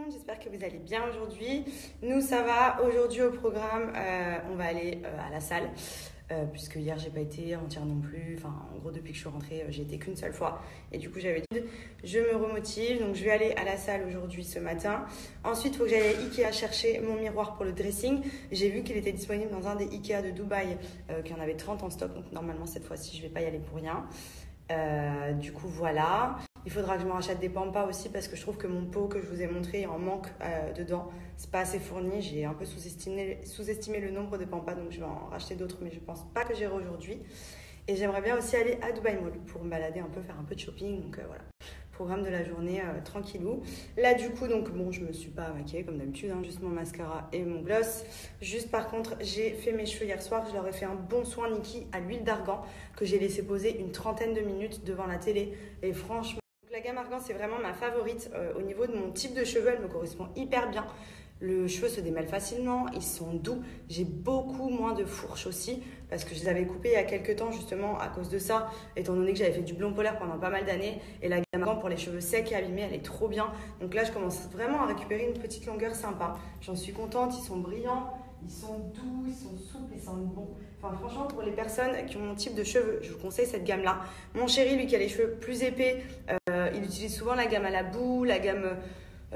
monde, j'espère que vous allez bien aujourd'hui. Nous ça va, aujourd'hui au programme, on va aller à la salle, puisque hier j'ai pas été, avant-hier non plus, enfin en gros depuis que je suis rentrée j'ai été qu'une seule fois et du coup j'avais dit je me remotive, donc je vais aller à la salle aujourd'hui ce matin. Ensuite il faut que j'aille à Ikea chercher mon miroir pour le dressing. J'ai vu qu'il était disponible dans un des Ikea de Dubaï, qu'il y en avait 30 en stock, donc normalement cette fois-ci je vais pas y aller pour rien. Du coup voilà, il faudra que je me rachète des Pampas aussi parce que je trouve que mon pot que je vous ai montré il en manque dedans, c'est pas assez fourni, j'ai un peu sous-estimé le nombre de Pampas, donc je vais en racheter d'autres mais je pense pas que j'irai aujourd'hui. Et j'aimerais bien aussi aller à Dubaï Mall pour me balader un peu, faire un peu de shopping, donc voilà, programme de la journée tranquillou. Là du coup donc bon, je me suis pas maquillée comme d'habitude, hein, juste mon mascara et mon gloss. Juste par contre j'ai fait mes cheveux hier soir, je leur ai fait un bon soin Nikki à l'huile d'argan que j'ai laissé poser une trentaine de minutes devant la télé et franchement la gamme argan c'est vraiment ma favorite au niveau de mon type de cheveux, elle me correspond hyper bien. Le cheveu se démêle facilement, ils sont doux, j'ai beaucoup moins de fourches aussi parce que je les avais coupés il y a quelques temps justement à cause de ça, étant donné que j'avais fait du blond polaire pendant pas mal d'années et la gamme argan pour les cheveux secs et abîmés elle est trop bien. Donc là je commence vraiment à récupérer une petite longueur sympa, j'en suis contente, ils sont brillants, ils sont doux, ils sont souples, ils sentent bon. Enfin franchement pour les personnes qui ont mon type de cheveux, je vous conseille cette gamme là. Mon chéri lui qui a les cheveux plus épais, il utilise souvent la gamme à la boue, la gamme...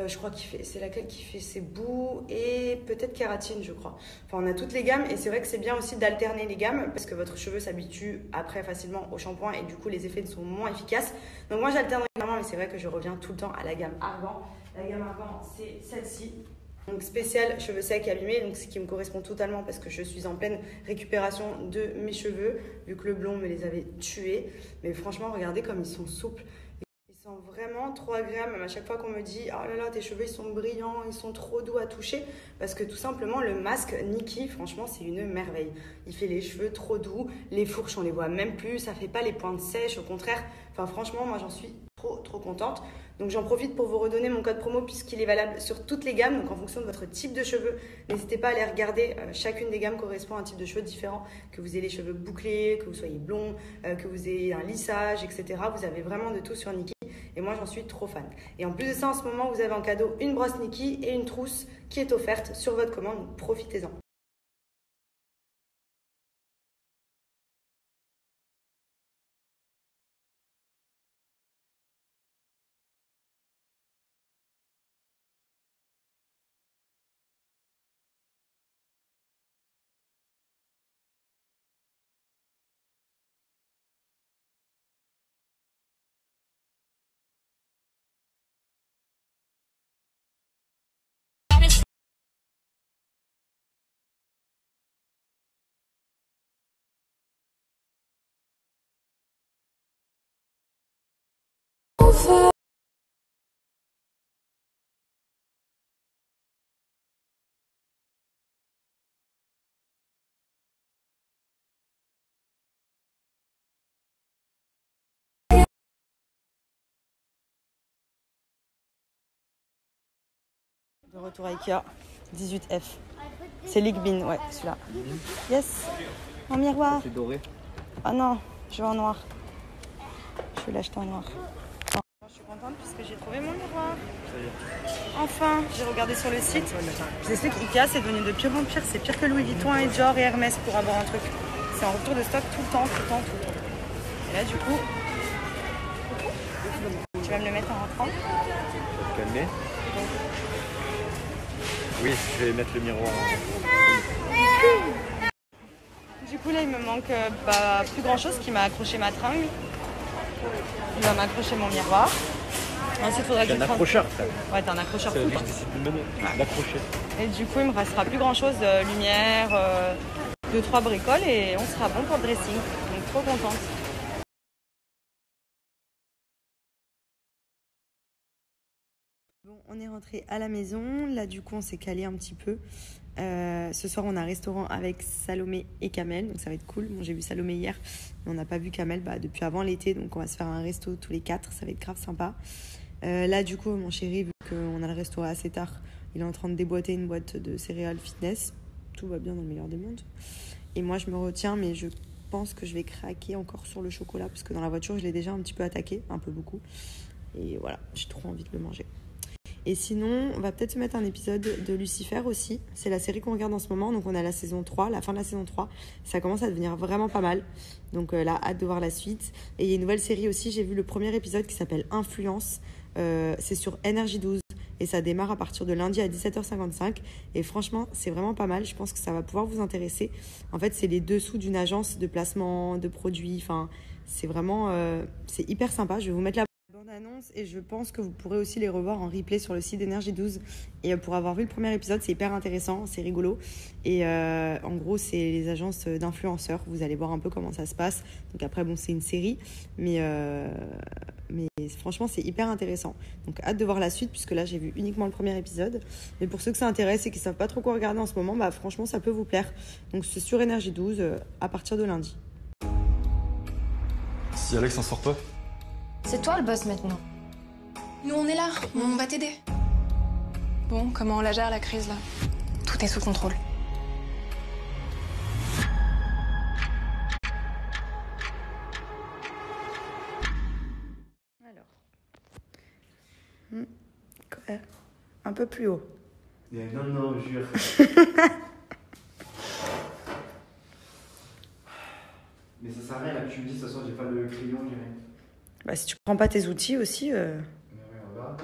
je crois c'est laquelle qui fait ses bouts et peut-être kératine je crois. Enfin on a toutes les gammes et c'est vrai que c'est bien aussi d'alterner les gammes parce que votre cheveu s'habitue après facilement au shampoing et du coup les effets sont moins efficaces. Donc moi j'alterne régulièrement mais c'est vrai que je reviens tout le temps à la gamme argan. La gamme argan c'est celle-ci. Donc spécial cheveux secs et abîmés, donc ce qui me correspond totalement parce que je suis en pleine récupération de mes cheveux vu que le blond me les avait tués. Mais franchement regardez comme ils sont souples. Ils sont vraiment trop agréables, même à chaque fois qu'on me dit « Oh là là, tes cheveux ils sont brillants, ils sont trop doux à toucher » parce que tout simplement le masque Nikki, franchement c'est une merveille. Il fait les cheveux trop doux, les fourches on les voit même plus, ça fait pas les pointes sèches, au contraire. Enfin franchement moi j'en suis trop contente. Donc j'en profite pour vous redonner mon code promo puisqu'il est valable sur toutes les gammes, donc en fonction de votre type de cheveux. N'hésitez pas à aller regarder, chacune des gammes correspond à un type de cheveux différent, que vous ayez les cheveux bouclés, que vous soyez blond, que vous ayez un lissage, etc. Vous avez vraiment de tout sur Nikki. Et moi, j'en suis trop fan. Et en plus de ça, en ce moment, vous avez en cadeau une brosse Nikki et une trousse qui est offerte sur votre commande. Donc, profitez-en. De retour à Ikea, 18F. C'est Ligbin, ouais, celui-là. Yes. En miroir. C'est doré. Ah non, je veux en noir. Je vais l'acheter en noir. Je suis contente puisque j'ai trouvé mon miroir. Enfin, j'ai regardé sur le site. Je vous explique, Ikea c'est devenu de pire en pire. C'est pire que Louis Vuitton et Dior et Hermès pour avoir un truc. C'est en retour de stock tout le temps. Et là du coup, tu vas me le mettre en rentrant. Calmer. Oui, je vais mettre le miroir. Du coup là il me manque plus grand chose qui m'a accroché ma tringle. Il va m'accrocher mon miroir. Ensuite, il faudra que je un accrocheur. Ouais, t'es un accrocheur tout tout le temps. D'accrocher. Et du coup, il me restera plus grand chose, lumière, 2-3 bricoles et on sera bon pour le dressing. Donc trop contente. Bon, on est rentré à la maison. Là, du coup, on s'est calé un petit peu. Ce soir, on a un restaurant avec Salomé et Kamel. Donc, ça va être cool. Bon, j'ai vu Salomé hier, mais on n'a pas vu Kamel depuis avant l'été. Donc, on va se faire un resto tous les 4. Ça va être grave sympa. Là, du coup, mon chéri, vu qu'on a le restaurant assez tard, il est en train de déboîter une boîte de céréales fitness. Tout va bien dans le meilleur des mondes. Et moi, je me retiens, mais je pense que je vais craquer encore sur le chocolat parce que dans la voiture, je l'ai déjà un petit peu attaqué, un peu beaucoup. Et voilà, j'ai trop envie de le manger. Et sinon, on va peut-être se mettre un épisode de Lucifer aussi. C'est la série qu'on regarde en ce moment. Donc on a la saison 3, la fin de la saison 3. Ça commence à devenir vraiment pas mal. Donc là, hâte de voir la suite. Et il y a une nouvelle série aussi. J'ai vu le premier épisode qui s'appelle Influence. C'est sur NRJ12. Et ça démarre à partir de lundi à 17h55. Et franchement, c'est vraiment pas mal. Je pense que ça va pouvoir vous intéresser. En fait, c'est les dessous d'une agence de placement de produits. Enfin, c'est vraiment... c'est hyper sympa. Je vais vous mettre la bande-annonce et je pense que vous pourrez aussi les revoir en replay sur le site d'NRJ12. Et pour avoir vu le premier épisode, c'est hyper intéressant, c'est rigolo. Et en gros, c'est les agences d'influenceurs. Vous allez voir un peu comment ça se passe. Donc après, bon, c'est une série. Mais franchement, c'est hyper intéressant. Donc hâte de voir la suite, puisque là, j'ai vu uniquement le premier épisode. Mais pour ceux que ça intéresse et qui ne savent pas trop quoi regarder en ce moment, bah franchement, ça peut vous plaire. Donc c'est sur NRJ12 à partir de lundi. Si Alex s'en sort pas. C'est toi le boss maintenant. Nous, on est là, on va t'aider. Bon, comment on la gère, la crise, là? Tout est sous contrôle. Alors. Un peu plus haut. Non, jure. Mais ça sert à rien, là, que tu me dis, de toute façon, j'ai pas le crayon, j'ai rien. Bah, si tu prends pas tes outils aussi... Mais ouais, on va.